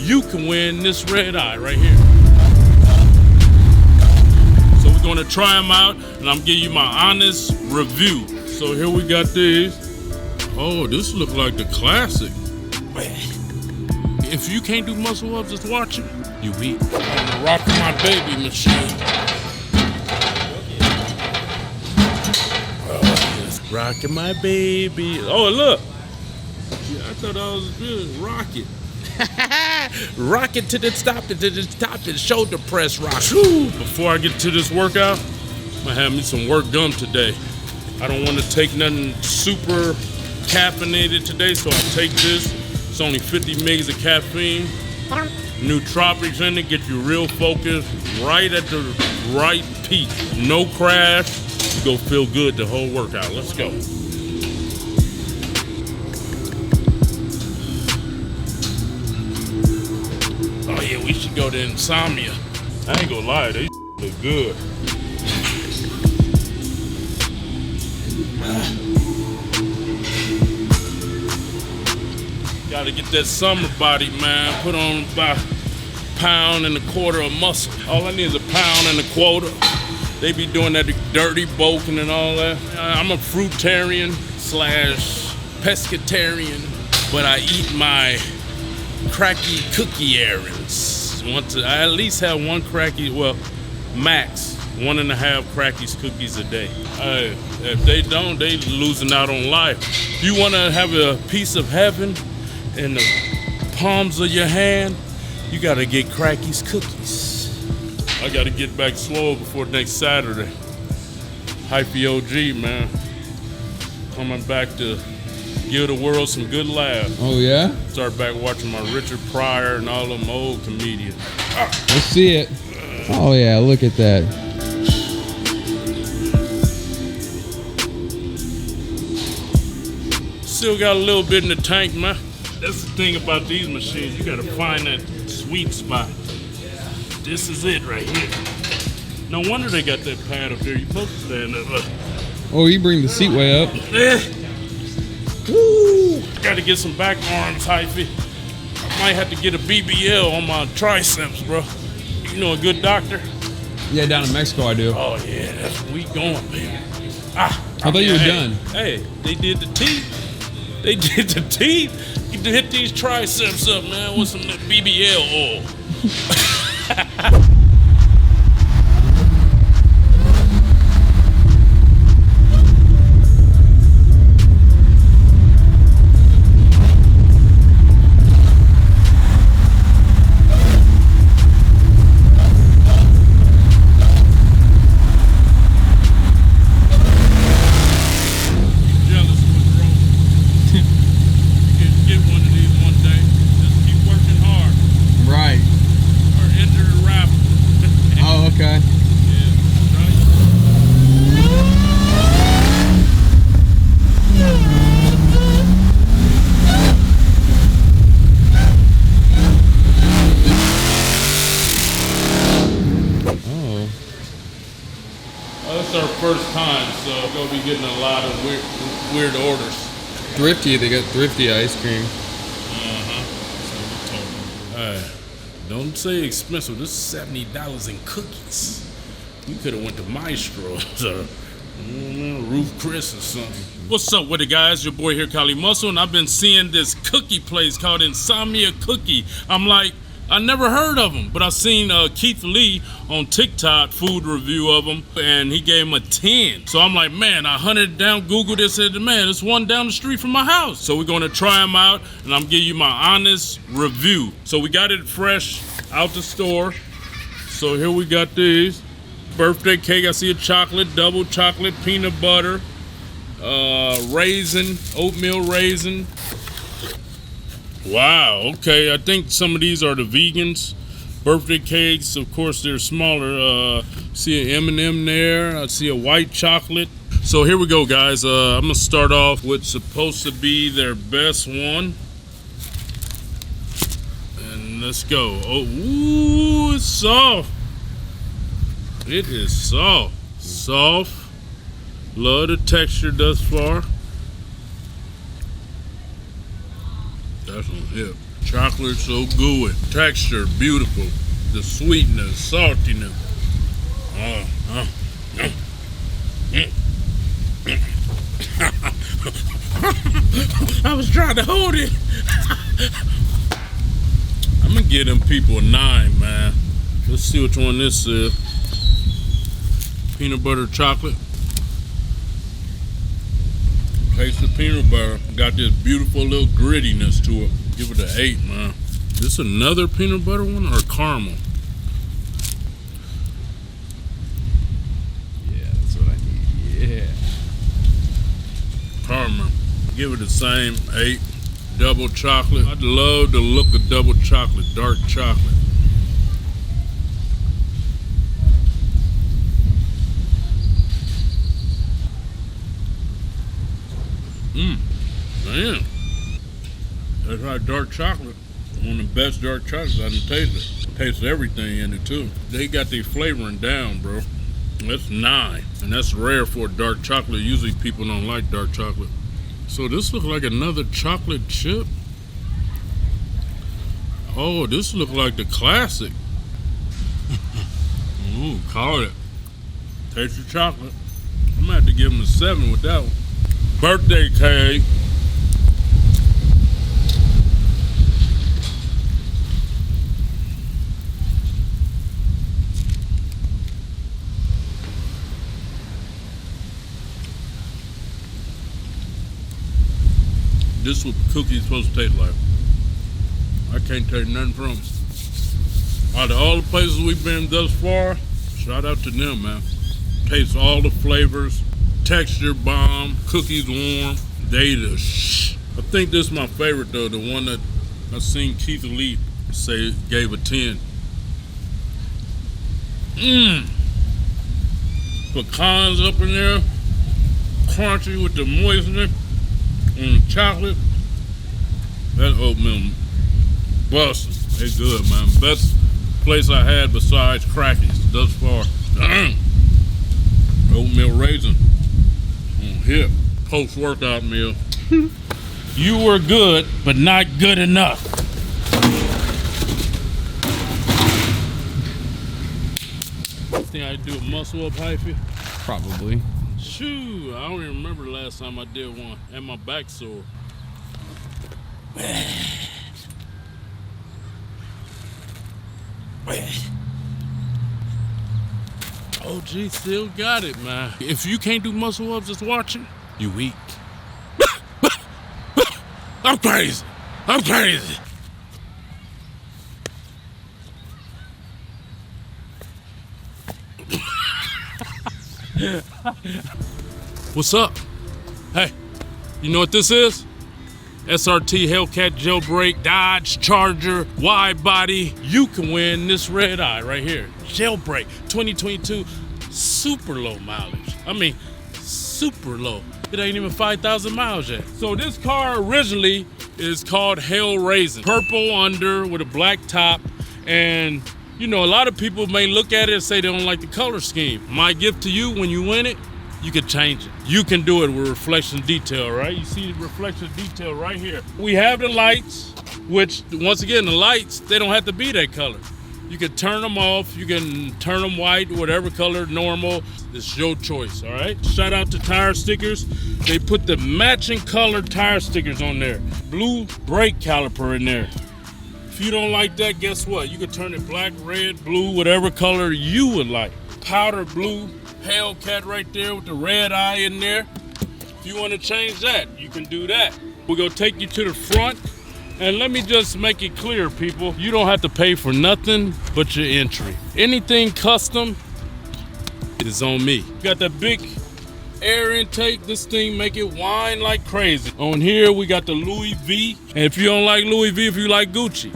you can win this red eye right here. So we're gonna try them out, and I'm giving you my honest review. So here we got these. Oh, this look like the classic. If you can't do muscle ups, just watch it. You weak. I'm rocking my baby machine. Rocking my baby. Oh, look. Yeah, I thought I was good. Rocket. Rocket to the top, to the top, to the shoulder press rock. Whew. Before I get to this workout, I'm gonna have me some work done today. I don't want to take nothing super caffeinated today, so I take this. It's only 50 mgs of caffeine. Nootropics in it, get you real focused, right at the right peak. No crash. You go feel good the whole workout. Let's go. Oh yeah, we should go to Insomnia. I ain't gonna lie, they look good. Gotta get that summer body, man. Put on about £1.25 of muscle. All I need is £1.25. They be doing that dirty bulking and all that. I'm a fruitarian / pescatarian, but I eat my cracky cookie errands. I at least have one cracky, well, max 1.5 crackies cookies a day. If they don't, they losing out on life. If you want to have a piece of heaven in the palms of your hand, you gotta get crackies cookies. I gotta get back slow before next Saturday. Hyphy OG, man. Coming back to give the world some good laughs. Oh yeah? Start back watching my Richard Pryor and all them old comedians. Let's see it. Oh yeah, look at that. Still got a little bit in the tank, man. That's the thing about these machines. You gotta find that sweet spot. This is it right here. No wonder they got that pad up there. You're supposed to stand up. Oh, you bring the seat way up. Woo! Gotta get some back arms, Hyphy. I might have to get a BBL on my triceps, bro. You know a good doctor? Yeah, down in Mexico I do. Oh yeah, that's where we going, baby. I thought you were done. Hey, they did the teeth. They did the teeth. You can hit these triceps up, man, with some BBL oil. Our first time, so we're gonna be getting a lot of weird orders. Thrifty, they got Thrifty ice cream. Don't say expensive. This is $70 in cookies. You could have went to Maestro's or Ruth Chris or something. What's up with it, guys? Your boy here, Kali Muscle, and I've been seeing this cookie place called Insomnia Cookie. I'm like, I never heard of them, but I seen Keith Lee on TikTok food review of them, and he gave him a 10. So I'm like, man, I hunted down, Googled it, said, man, there's one down the street from my house. So we're gonna try them out, and I'm giving you my honest review. So we got it fresh out the store. So here we got these. Birthday cake, I see a chocolate, double chocolate, peanut butter, raisin, oatmeal raisin. Wow, okay, I think some of these are the vegans. Birthday cakes, of course, they're smaller. See an M&M there. I see a white chocolate. So here we go, guys. I'm gonna start off with supposed to be their best one. And let's go. Oh, ooh, it's soft. It is soft. Soft. Love the texture thus far. That's on hip. Chocolate so good. Texture beautiful. The sweetness, saltiness. I was trying to hold it. I'm gonna give them people a 9, man. Let's see which one this is. Peanut butter chocolate. Taste the peanut butter. Got this beautiful little grittiness to it. Give it an 8, man. This another peanut butter one or caramel? Yeah, that's what I need. Yeah. Caramel. Give it the same 8. Double chocolate. I'd love the look of double chocolate, dark chocolate. Man. That's like dark chocolate. One of the best dark chocolates I done tasted. Tastes everything in it too. They got the flavoring down, bro. That's 9. And that's rare for dark chocolate. Usually people don't like dark chocolate. So this looks like another chocolate chip. Oh, this looks like the classic. Ooh, call it. Taste the chocolate. I'm gonna have to give him a 7 with that one. Birthday cake. This is what cookies supposed to taste like. I can't take nothing from them. Out of all the places we've been thus far, shout out to them, man. Taste all the flavors, texture bomb, cookies warm. They the shh. I think this is my favorite though, the one that I seen Keith Elite say gave a 10. Pecans up in there, crunchy with the moistening. Chocolate, that oatmeal busting. They good, man. Best place I had besides Crackies thus far. Oatmeal raisin on hip. Post-workout meal. You were good, but not good enough. Think I do a muscle up, hyphy? Probably. Shoot, I don't even remember the last time I did one. And my back sore. OG still got it, man. If you can't do muscle ups just watching, you weak. I'm crazy. I'm crazy. What's up? Hey, you know what this is? SRT Hellcat jailbreak, Dodge Charger, wide body. You can win this red eye right here. Jailbreak 2022, super low mileage. I mean, super low. It ain't even 5,000 miles yet. So this car originally is called Hell Raisin. Purple under with a black top. And you know, a lot of people may look at it and say they don't like the color scheme. My gift to you, when you win it, you can change it. You can do it with reflection detail, right? You see the reflection detail right here. We have the lights, which once again, the lights, they don't have to be that color. You can turn them off, you can turn them white, whatever color, normal. It's your choice, all right? Shout out to tire stickers. They put the matching color tire stickers on there. Blue brake caliper in there. If you don't like that, guess what? You can turn it black, red, blue, whatever color you would like. Powder blue, Hellcat right there with the red eye in there. If you want to change that, you can do that. We're going to take you to the front. And let me just make it clear, people. You don't have to pay for nothing but your entry. Anything custom is on me. Got that big air intake. This thing make it whine like crazy. On here, we got the Louis V. And if you don't like Louis V, if you like Gucci,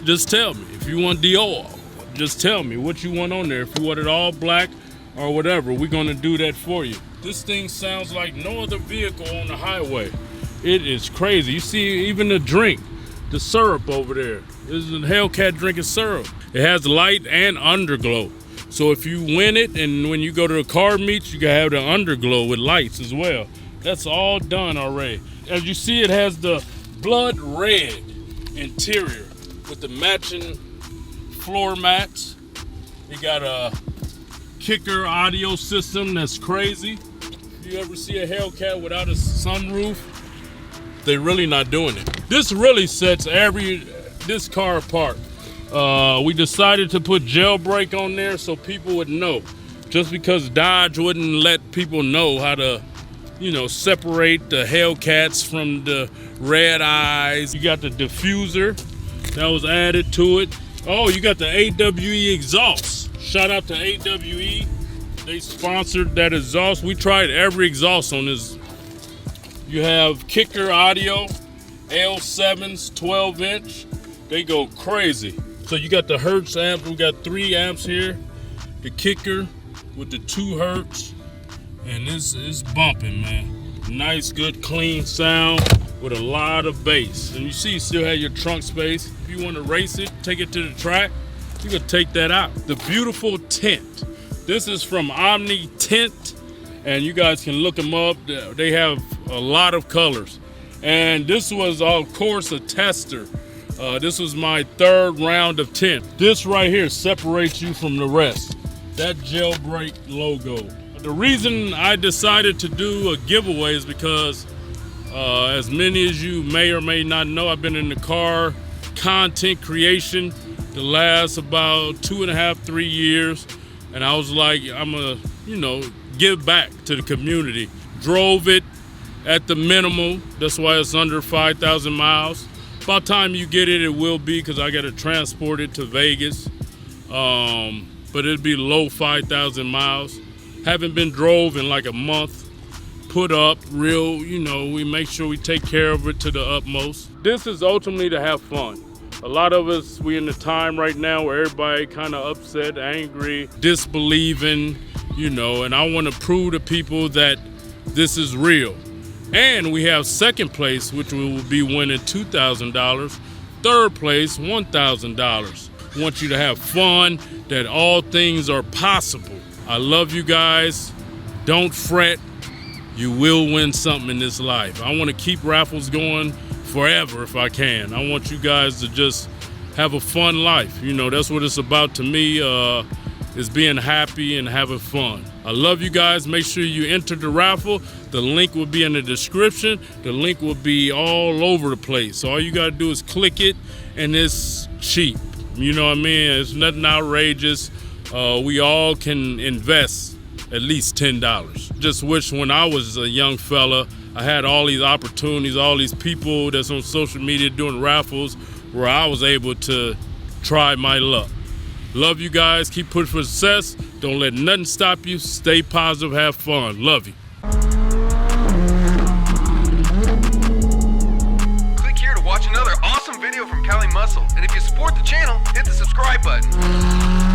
just tell me. If you want Dior, just tell me what you want on there. If you want it all black or whatever, we're gonna do that for you. This thing sounds like no other vehicle on the highway. It is crazy. You see even the drink, the syrup over there. This is a Hellcat drinking syrup. It has light and underglow. So if you win it and when you go to the car meets, you can have the underglow with lights as well. That's all done already. As you see, it has the blood red. interior with the matching floor mats. They got a kicker audio system that's crazy. If you ever see a Hellcat without a sunroof, they're really not doing it. This really sets this car apart. We decided to put jailbreak on there so people would know. Just because Dodge wouldn't let people know how to, you know, separate the Hellcats from the red eyes. You got the diffuser that was added to it. Oh, you got the AWE exhaust. Shout out to AWE. They sponsored that exhaust. We tried every exhaust on this. You have kicker audio, L7s, 12-inch. They go crazy. So you got the Hertz amp. We got 3 amps here. The kicker with the 2 Hertz. And this is bumping, man. Nice, good, clean sound with a lot of bass. And you see you still have your trunk space. If you want to race it, take it to the track, you can take that out. The beautiful tint. This is from Omni Tint, and you guys can look them up. They have a lot of colors. And this was, of course, a tester. This was my 3rd round of tint. This right here separates you from the rest. That jailbreak logo. The reason I decided to do a giveaway is because as many as you may or may not know, I've been in the car content creation the last about 2.5, 3 years. And I was like, I'm gonna, you know, give back to the community. Drove it at the minimal. That's why it's under 5,000 miles. About time you get it, it will be, because I got to transport it to Vegas. But it'll be low 5,000 miles. Haven't been drove in like a month. Put up real, you know, we make sure we take care of it to the utmost. This is ultimately to have fun. A lot of us, we in the time right now where everybody kind of upset, angry, disbelieving, you know, and I want to prove to people that this is real. And we have 2nd place, which we will be winning $2,000. 3rd place, $1,000. Want you to have fun, that all things are possible. I love you guys. Don't fret. You will win something in this life. I want to keep raffles going forever if I can. I want you guys to just have a fun life. You know, that's what it's about to me, is being happy and having fun. I love you guys. Make sure you enter the raffle. The link will be in the description. The link will be all over the place. So all you got to do is click it, and it's cheap. You know what I mean? It's nothing outrageous. We all can invest at least $10. Just wish when I was a young fella, I had all these opportunities, all these people that's on social media doing raffles where I was able to try my luck. Love you guys. Keep pushing for success. Don't let nothing stop you. Stay positive. Have fun. Love you. Click here to watch another awesome video from Cali Muscle. And if you support the channel, hit the subscribe button.